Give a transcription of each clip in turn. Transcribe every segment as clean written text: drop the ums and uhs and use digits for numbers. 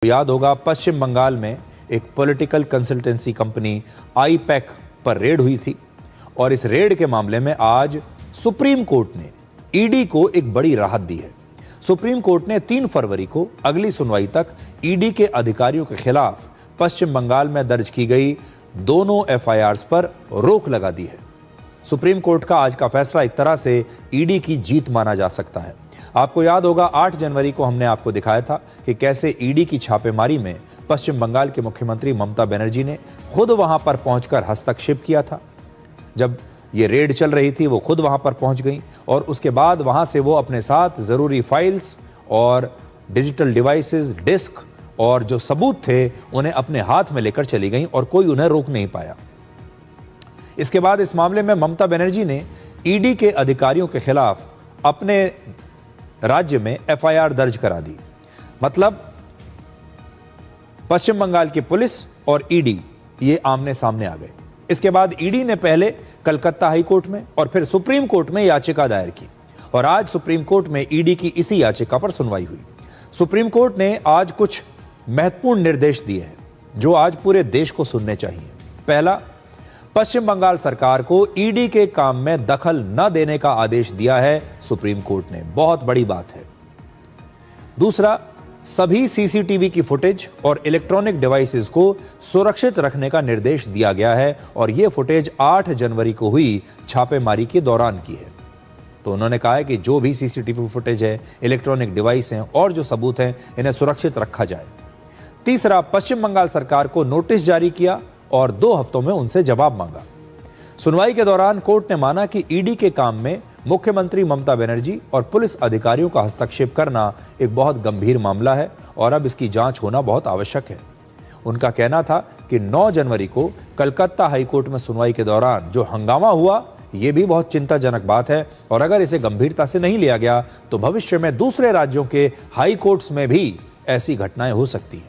याद होगा पश्चिम बंगाल में एक पॉलिटिकल कंसल्टेंसी कंपनी आईपैक पर रेड हुई थी और इस रेड के मामले में आज सुप्रीम कोर्ट ने ईडी को एक बड़ी राहत दी है। सुप्रीम कोर्ट ने 3 फरवरी को अगली सुनवाई तक ईडी के अधिकारियों के खिलाफ पश्चिम बंगाल में दर्ज की गई दोनों एफआईआर्स पर रोक लगा दी है। सुप्रीम कोर्ट का आज का फैसला एक तरह से ईडी की जीत माना जा सकता है। आपको याद होगा 8 जनवरी को हमने आपको दिखाया था कि कैसे ईडी की छापेमारी में पश्चिम बंगाल के मुख्यमंत्री ममता बनर्जी ने खुद वहां पर पहुंचकर हस्तक्षेप किया था। जब ये रेड चल रही थी वो खुद वहां पर पहुंच गई और उसके बाद वहां से वो अपने साथ ज़रूरी फाइल्स और डिजिटल डिवाइसेस, डिस्क और जो सबूत थे उन्हें अपने हाथ में लेकर चली गई और कोई उन्हें रोक नहीं पाया। इसके बाद इस मामले में ममता बनर्जी ने ईडी के अधिकारियों के खिलाफ अपने राज्य में एफआईआर दर्ज करा दी। मतलब पश्चिम बंगाल की पुलिस और ईडी ये आमने सामने आ गए। इसके बाद ईडी ने पहले कलकत्ता हाई कोर्ट में और फिर सुप्रीम कोर्ट में याचिका दायर की और आज सुप्रीम कोर्ट में ईडी की इसी याचिका पर सुनवाई हुई। सुप्रीम कोर्ट ने आज कुछ महत्वपूर्ण निर्देश दिए हैं जो आज पूरे देश को सुनने चाहिए। पहला, पश्चिम बंगाल सरकार को ईडी के काम में दखल न देने का आदेश दिया है सुप्रीम कोर्ट ने, बहुत बड़ी बात है। दूसरा, सभी सीसीटीवी की फुटेज और इलेक्ट्रॉनिक डिवाइसेस को सुरक्षित रखने का निर्देश दिया गया है और यह फुटेज 8 जनवरी को हुई छापेमारी के दौरान की है। तो उन्होंने कहा है कि जो भी सीसीटीवी फुटेज है, इलेक्ट्रॉनिक डिवाइस हैं और जो सबूत हैं इन्हें सुरक्षित रखा जाए। तीसरा, पश्चिम बंगाल सरकार को नोटिस जारी किया और 2 हफ्तों में उनसे जवाब मांगा। सुनवाई के दौरान कोर्ट ने माना कि ईडी के काम में मुख्यमंत्री ममता बनर्जी और पुलिस अधिकारियों का हस्तक्षेप करना एक बहुत गंभीर मामला है और अब इसकी जांच होना बहुत आवश्यक है। उनका कहना था कि 9 जनवरी को कलकत्ता हाईकोर्ट में सुनवाई के दौरान जो हंगामा हुआ ये भी बहुत चिंताजनक बात है और अगर इसे गंभीरता से नहीं लिया गया तो भविष्य में दूसरे राज्यों के हाई कोर्ट्स में भी ऐसी घटनाएं हो सकती हैं।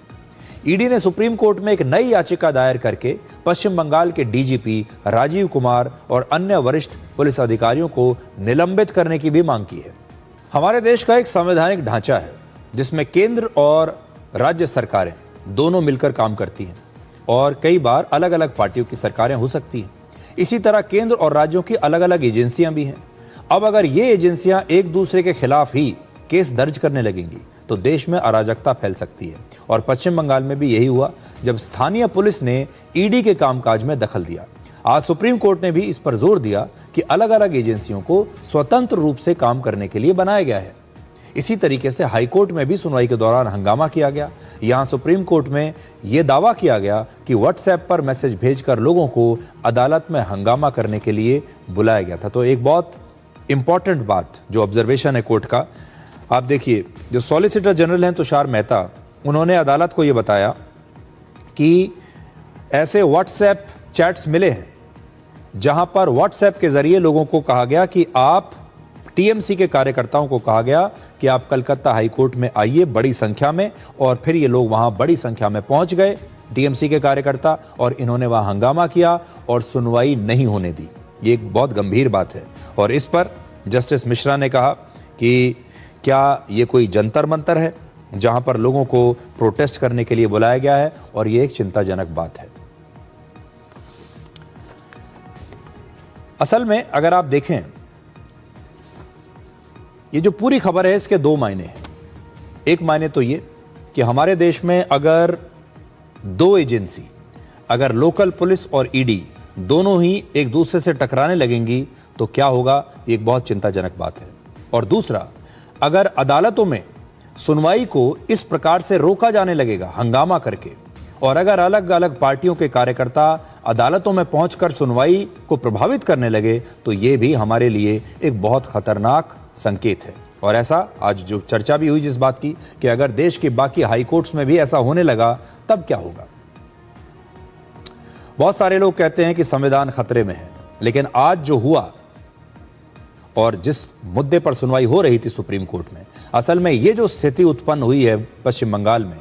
ईडी ने सुप्रीम कोर्ट में एक नई याचिका दायर करके पश्चिम बंगाल के डीजीपी राजीव कुमार और अन्य वरिष्ठ पुलिस अधिकारियों को निलंबित करने की भी मांग की है। हमारे देश का एक संवैधानिक ढांचा है जिसमें केंद्र और राज्य सरकारें दोनों मिलकर काम करती हैं और कई बार अलग अलग पार्टियों की सरकारें हो सकती हैं। इसी तरह केंद्र और राज्यों की अलग अलग एजेंसियां भी हैं। अब अगर ये एजेंसियां एक दूसरे के खिलाफ ही केस दर्ज करने लगेंगी तो देश में अराजकता फैल सकती है और पश्चिम बंगाल में भी यही हुआ जब स्थानीय पुलिस ने ईडी के कामकाज में दखल दिया। आज सुप्रीम कोर्ट ने भी इस पर जोर दिया कि अलग अलग एजेंसियों को स्वतंत्र रूप से काम करने के लिए बनाया गया है। इसी तरीके से हाई कोर्ट में भी सुनवाई के दौरान हंगामा किया गया। यहाँ सुप्रीम कोर्ट में यह दावा किया गया कि व्हाट्सएप पर मैसेज भेजकर लोगों को अदालत में हंगामा करने के लिए बुलाया गया था। तो एक बहुत इंपॉर्टेंट बात जो ऑब्जर्वेशन है कोर्ट का, आप देखिए, जो सॉलिसिटर जनरल हैं तुषार मेहता, उन्होंने अदालत को ये बताया कि ऐसे व्हाट्सएप चैट्स मिले हैं जहां पर व्हाट्सएप के जरिए लोगों को कहा गया कि आप टीएमसी के कार्यकर्ताओं को कहा गया कि आप कलकत्ता हाई कोर्ट में आइए बड़ी संख्या में, और फिर ये लोग वहां बड़ी संख्या में पहुंच गए टीएमसी के कार्यकर्ता और इन्होंने वहां हंगामा किया और सुनवाई नहीं होने दी। ये एक बहुत गंभीर बात है और इस पर जस्टिस मिश्रा ने कहा कि क्या ये कोई जंतर मंतर है जहां पर लोगों को प्रोटेस्ट करने के लिए बुलाया गया है और ये एक चिंताजनक बात है। असल में अगर आप देखें ये जो पूरी खबर है इसके 2 मायने हैं। एक मायने तो ये कि हमारे देश में अगर 2 एजेंसी, अगर लोकल पुलिस और ईडी दोनों ही एक दूसरे से टकराने लगेंगी तो क्या होगा, ये एक बहुत चिंताजनक बात है। और दूसरा, अगर अदालतों में सुनवाई को इस प्रकार से रोका जाने लगेगा हंगामा करके और अगर अलग अलग पार्टियों के कार्यकर्ता अदालतों में पहुंचकर सुनवाई को प्रभावित करने लगे तो ये भी हमारे लिए एक बहुत खतरनाक संकेत है। और ऐसा आज जो चर्चा भी हुई जिस बात की कि अगर देश के बाकी हाई कोर्ट्स में भी ऐसा होने लगा तब क्या होगा। बहुत सारे लोग कहते हैं कि संविधान खतरे में है, लेकिन आज जो हुआ और जिस मुद्दे पर सुनवाई हो रही थी सुप्रीम कोर्ट में, असल में ये जो स्थिति उत्पन्न हुई है पश्चिम बंगाल में,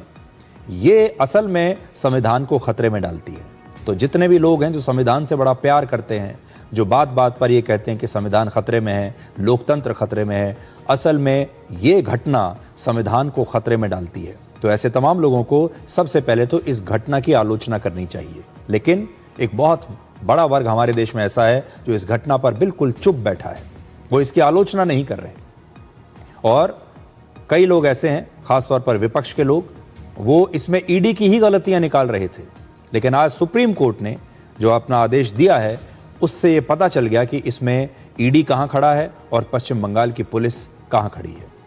ये असल में संविधान को खतरे में डालती है। तो जितने भी लोग हैं जो संविधान से बड़ा प्यार करते हैं, जो बात बात पर ये कहते हैं कि संविधान खतरे में है, लोकतंत्र खतरे में है, असल में ये घटना संविधान को खतरे में डालती है। तो ऐसे तमाम लोगों को सबसे पहले तो इस घटना की आलोचना करनी चाहिए। लेकिन एक बहुत बड़ा वर्ग हमारे देश में ऐसा है जो इस घटना पर बिल्कुल चुप बैठा है, वो इसकी आलोचना नहीं कर रहे। और कई लोग ऐसे हैं, खासतौर पर विपक्ष के लोग, वो इसमें ईडी की ही गलतियां निकाल रहे थे। लेकिन आज सुप्रीम कोर्ट ने जो अपना आदेश दिया है, उससे ये पता चल गया कि इसमें ईडी कहां खड़ा है और पश्चिम बंगाल की पुलिस कहां खड़ी है।